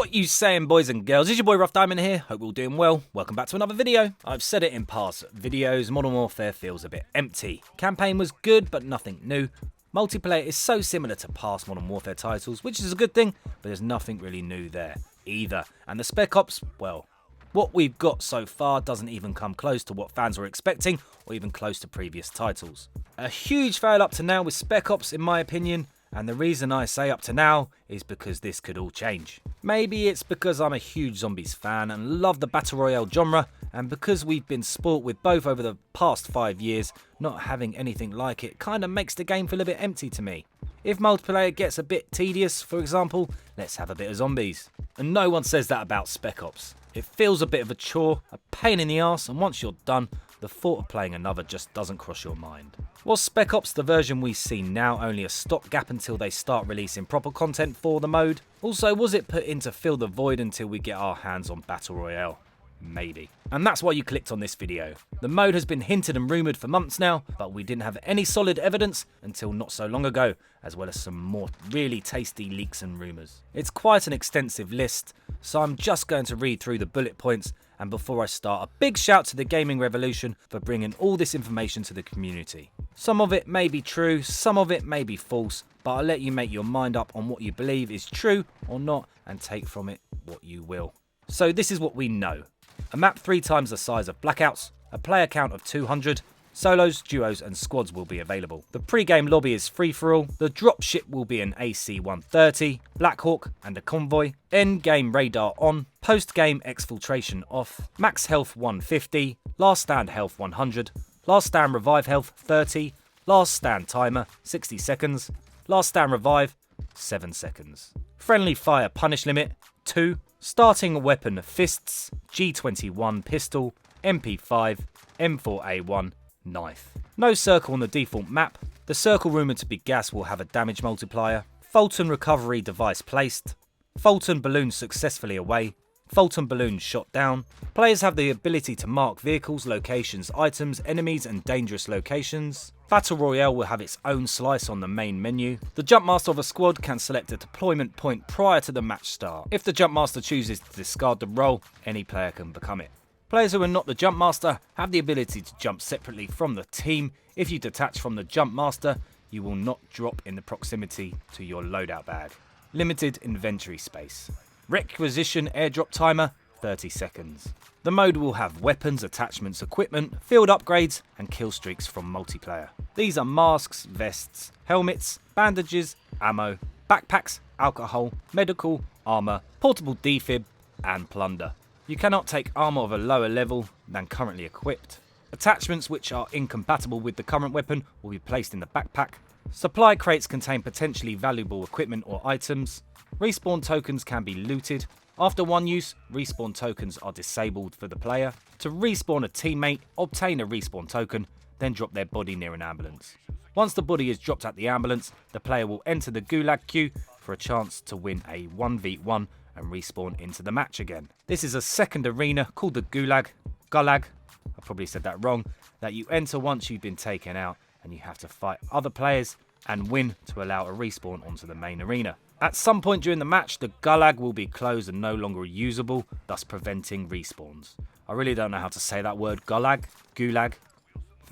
What you saying, boys and girls? It's your boy Rough Diamond here. Hope we're all doing well. Welcome back to another video. I've said it in past videos, Modern Warfare feels a bit empty. Campaign was good, but nothing new. Multiplayer is so similar to past Modern Warfare titles, which is a good thing, but there's nothing really new there either. And the Spec Ops, well, what we've got so far doesn't even come close to what fans were expecting, or even close to previous titles. A huge fail up to now with Spec Ops, in my opinion. And the reason I say up to now is because this could all change. Maybe it's because I'm a huge zombies fan and love the Battle Royale genre, and because we've been spoilt with both over the past 5 years, not having anything like it kinda makes the game feel a bit empty to me. If multiplayer gets a bit tedious, for example, let's have a bit of zombies. And no one says that about Spec Ops. It feels a bit of a chore, a pain in the arse, and once you're done, the thought of playing another just doesn't cross your mind. Was Spec Ops, the version we see now, only a stopgap until they start releasing proper content for the mode? Also, was it put in to fill the void until we get our hands on Battle Royale? Maybe. And that's why you clicked on this video. The mode has been hinted and rumoured for months now, but we didn't have any solid evidence until not so long ago, as well as some more really tasty leaks and rumours. It's quite an extensive list, so I'm just going to read through the bullet points, and before I start, a big shout to the gaming revolution for bringing all this information to the community. Some of it may be true, some of it may be false, but I'll let you make your mind up on what you believe is true or not, and take from it what you will. So this is what we know. A map 3 times the size of Blackouts, a player count of 200, solos, duos and squads will be available. The pre-game lobby is free-for-all, the dropship will be an AC-130, Black Hawk and a convoy, end-game radar on, post-game exfiltration off, max health 150, last stand health 100, last stand revive health 30, last stand timer 60 seconds, last stand revive 7 seconds. Friendly fire punish limit 2, starting weapon fists, G21 pistol, MP5, M4A1, knife. No circle on the default map. The circle rumoured to be gas will have a damage multiplier. Fulton recovery device placed. Fulton balloon successfully away. Fulton balloon shot down. Players have the ability to mark vehicles, locations, items, enemies and dangerous locations. Battle Royale will have its own slice on the main menu. The Jumpmaster of a squad can select a deployment point prior to the match start. If the Jumpmaster chooses to discard the role, any player can become it. Players who are not the Jumpmaster have the ability to jump separately from the team. If you detach from the Jumpmaster, you will not drop in the proximity to your loadout bag. Limited inventory space. Requisition airdrop timer 30 seconds. The mode will have weapons, attachments, equipment, field upgrades and kill streaks from multiplayer. These are masks, vests, helmets, bandages, ammo, backpacks, alcohol, medical, armour, portable defib and plunder. You cannot take armour of a lower level than currently equipped. Attachments which are incompatible with the current weapon will be placed in the backpack. Supply crates contain potentially valuable equipment or items. Respawn tokens can be looted. After one use, respawn tokens are disabled for the player. To respawn a teammate, obtain a respawn token, then drop their body near an ambulance. Once the body is dropped at the ambulance, the player will enter the Gulag queue for a chance to win a 1v1 and respawn into the match again. This is a second arena called the Gulag, I probably said that wrong, that you enter once you've been taken out, and you have to fight other players and win to allow a respawn onto the main arena. At some point during the match, the Gulag will be closed and no longer usable, thus preventing respawns. I really don't know how to say that word, Gulag. It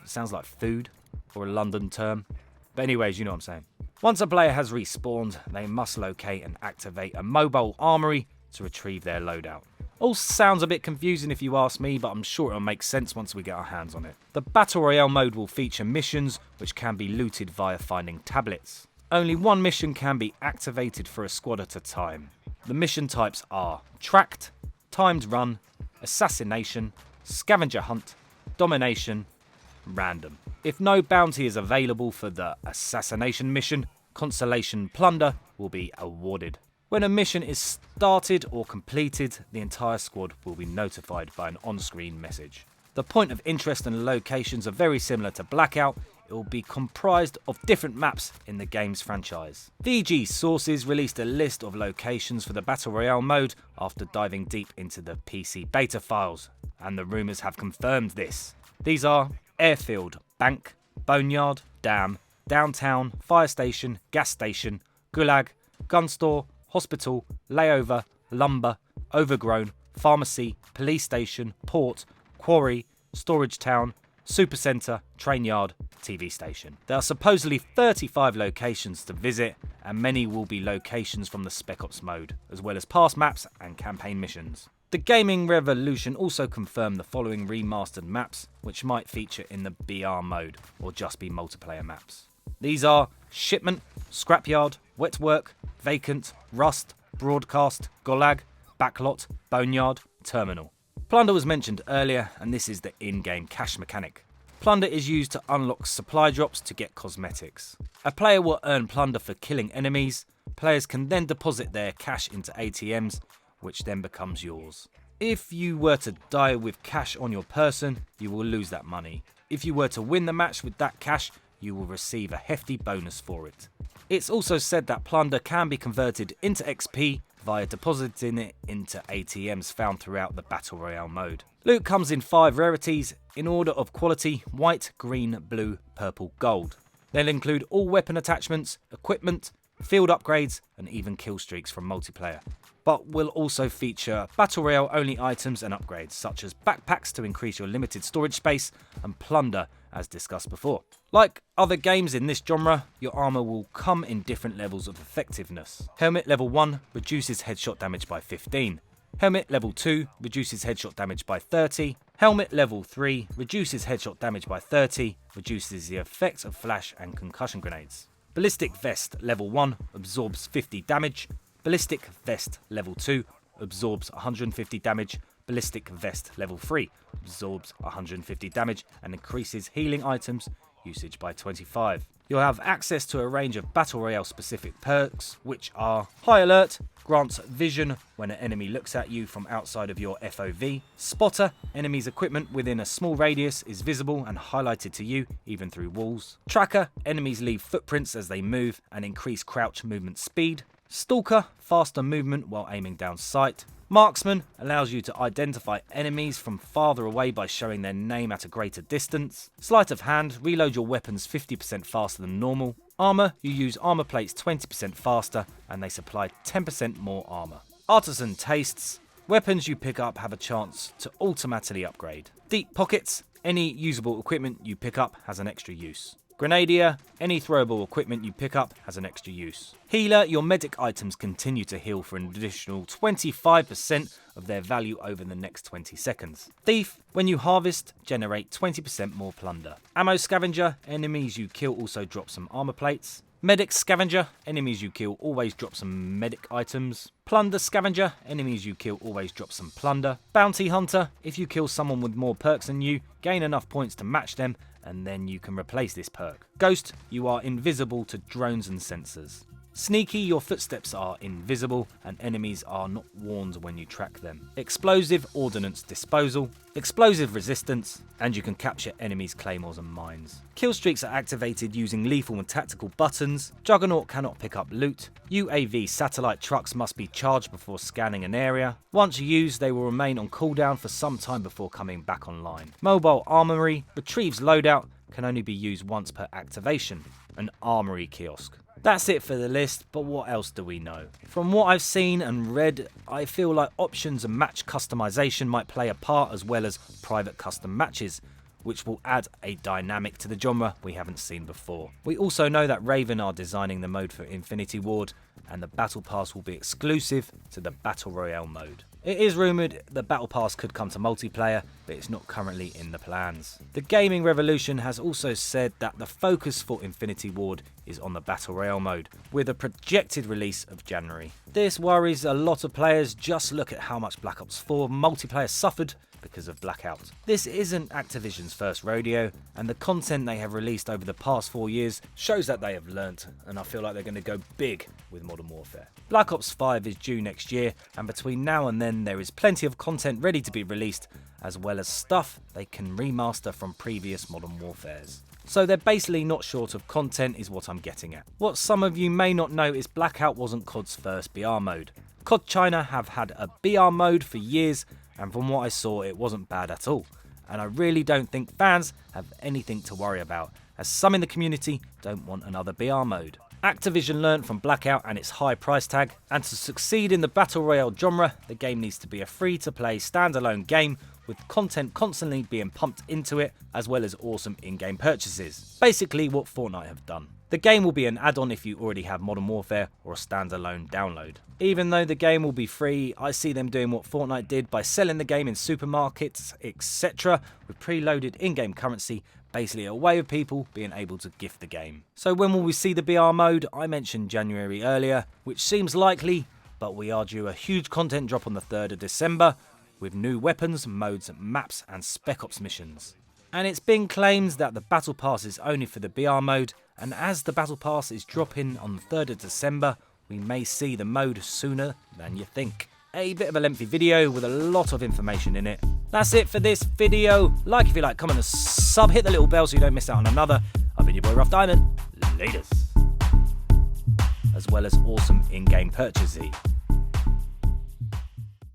sounds like food or a London term. But anyways, you know what I'm saying. Once a player has respawned, they must locate and activate a mobile armory to retrieve their loadout. All sounds a bit confusing if you ask me, but I'm sure it'll make sense once we get our hands on it. The Battle Royale mode will feature missions which can be looted via finding tablets. Only one mission can be activated for a squad at a time. The mission types are Tracked, Timed Run, Assassination, Scavenger Hunt, Domination, Random. If no bounty is available for the Assassination mission, Consolation Plunder will be awarded. When a mission is started or completed, the entire squad will be notified by an on-screen message. The point of interest and locations are very similar to Blackout. It will be comprised of different maps in the game's franchise. VG Sources released a list of locations for the Battle Royale mode after diving deep into the PC beta files, and the rumours have confirmed this. These are Airfield, Bank, Boneyard, Dam, Downtown, Fire Station, Gas Station, Gulag, Gun Store, Hospital, Layover, lumber, overgrown, pharmacy, police station, port, quarry, storage town, supercentre, train yard, TV station. There are supposedly 35 locations to visit, and many will be locations from the Spec Ops mode, as well as past maps and campaign missions. The Gaming Revolution also confirmed the following remastered maps, which might feature in the BR mode, or just be multiplayer maps. These are Shipment, Scrapyard, Wetwork, Vacant, Rust, Broadcast, Gulag, Backlot, Boneyard, Terminal. Plunder was mentioned earlier, and this is the in-game cash mechanic. Plunder is used to unlock supply drops to get cosmetics. A player will earn plunder for killing enemies. Players can then deposit their cash into ATMs, which then becomes yours. If you were to die with cash on your person, you will lose that money. If you were to win the match with that cash, you will receive a hefty bonus for it. It's also said that plunder can be converted into XP via depositing it into ATMs found throughout the Battle Royale mode. Loot comes in 5 rarities in order of quality: white, green, blue, purple, gold. They'll include all weapon attachments, equipment, field upgrades, and even kill streaks from multiplayer, but will also feature Battle Royale only items and upgrades such as backpacks to increase your limited storage space and plunder as discussed before. Like other games in this genre, your armour will come in different levels of effectiveness. Helmet level 1 reduces headshot damage by 15. Helmet level 2 reduces headshot damage by 30. Helmet level 3 reduces headshot damage by 30, reduces the effect of flash and concussion grenades. Ballistic Vest level 1 absorbs 50 damage. Ballistic Vest level 2 absorbs 150 damage. Ballistic Vest level 3 absorbs 150 damage and increases healing items usage by 25. You'll have access to a range of Battle Royale specific perks, which are High Alert, grants vision when an enemy looks at you from outside of your FOV. Spotter, enemies' equipment within a small radius is visible and highlighted to you, even through walls. Tracker, enemies leave footprints as they move and increase crouch movement speed. Stalker, faster movement while aiming down sight. Marksman allows you to identify enemies from farther away by showing their name at a greater distance. Sleight of hand, reload your weapons 50% faster than normal. Armour, you use armour plates 20% faster and they supply 10% more armour. Artisan tastes, weapons you pick up have a chance to automatically upgrade. Deep pockets, any usable equipment you pick up has an extra use. Grenadier, any throwable equipment you pick up has an extra use. Healer, your medic items continue to heal for an additional 25% of their value over the next 20 seconds. Thief, when you harvest, generate 20% more plunder. Ammo Scavenger, enemies you kill also drop some armor plates. Medic Scavenger, enemies you kill always drop some medic items. Plunder Scavenger, enemies you kill always drop some plunder. Bounty Hunter, if you kill someone with more perks than you, gain enough points to match them, and then you can replace this perk. Ghost, you are invisible to drones and sensors. Sneaky, your footsteps are invisible and enemies are not warned when you track them. Explosive, ordnance disposal. Explosive resistance, and you can capture enemies' claymores and mines. Kill streaks are activated using lethal and tactical buttons. Juggernaut cannot pick up loot. UAV satellite trucks must be charged before scanning an area. Once used, they will remain on cooldown for some time before coming back online. Mobile Armory retrieves loadout, can only be used once per activation. An armory kiosk. That's it for the list, but what else do we know? From what I've seen and read, I feel like options and match customization might play a part, as well as private custom matches, which will add a dynamic to the genre we haven't seen before. We also know that Raven are designing the mode for Infinity Ward, and the Battle Pass will be exclusive to the Battle Royale mode. It is rumoured the Battle Pass could come to multiplayer, but it's not currently in the plans. The Gaming Revolution has also said that the focus for Infinity Ward is on the Battle Royale mode, with a projected release of January. This worries a lot of players. Just look at how much Black Ops 4 multiplayer suffered because of Blackout. This isn't Activision's first rodeo, and the content they have released over the past 4 years shows that they have learnt, and I feel like they're going to go big with Modern Warfare. Black Ops 5 is due next year, and between now and then there is plenty of content ready to be released, as well as stuff they can remaster from previous Modern Warfares. So they're basically not short of content is what I'm getting at. What some of you may not know is Blackout wasn't COD's first BR mode. COD China have had a BR mode for years, and from what I saw it wasn't bad at all. And I really don't think fans have anything to worry about, as some in the community don't want another BR mode. Activision learnt from Blackout and its high price tag, and to succeed in the Battle Royale genre, the game needs to be a free-to-play standalone game with content constantly being pumped into it, as well as awesome in-game purchases. Basically what Fortnite have done. The game will be an add-on if you already have Modern Warfare or a standalone download. Even though the game will be free, I see them doing what Fortnite did by selling the game in supermarkets, etc. with preloaded in-game currency, basically a way of people being able to gift the game. So when will we see the BR mode? I mentioned January earlier, which seems likely, but we are due a huge content drop on the 3rd of December, with new weapons, modes, maps and Spec Ops missions. And it's been claimed that the Battle Pass is only for the BR mode, and as the Battle Pass is dropping on the 3rd of December, we may see the mode sooner than you think. A bit of a lengthy video with a lot of information in it. That's it for this video. Like if you like, comment and sub, hit the little bell so you don't miss out on another. I've been your boy Rough Diamond. Laters. As well as awesome in-game purchases.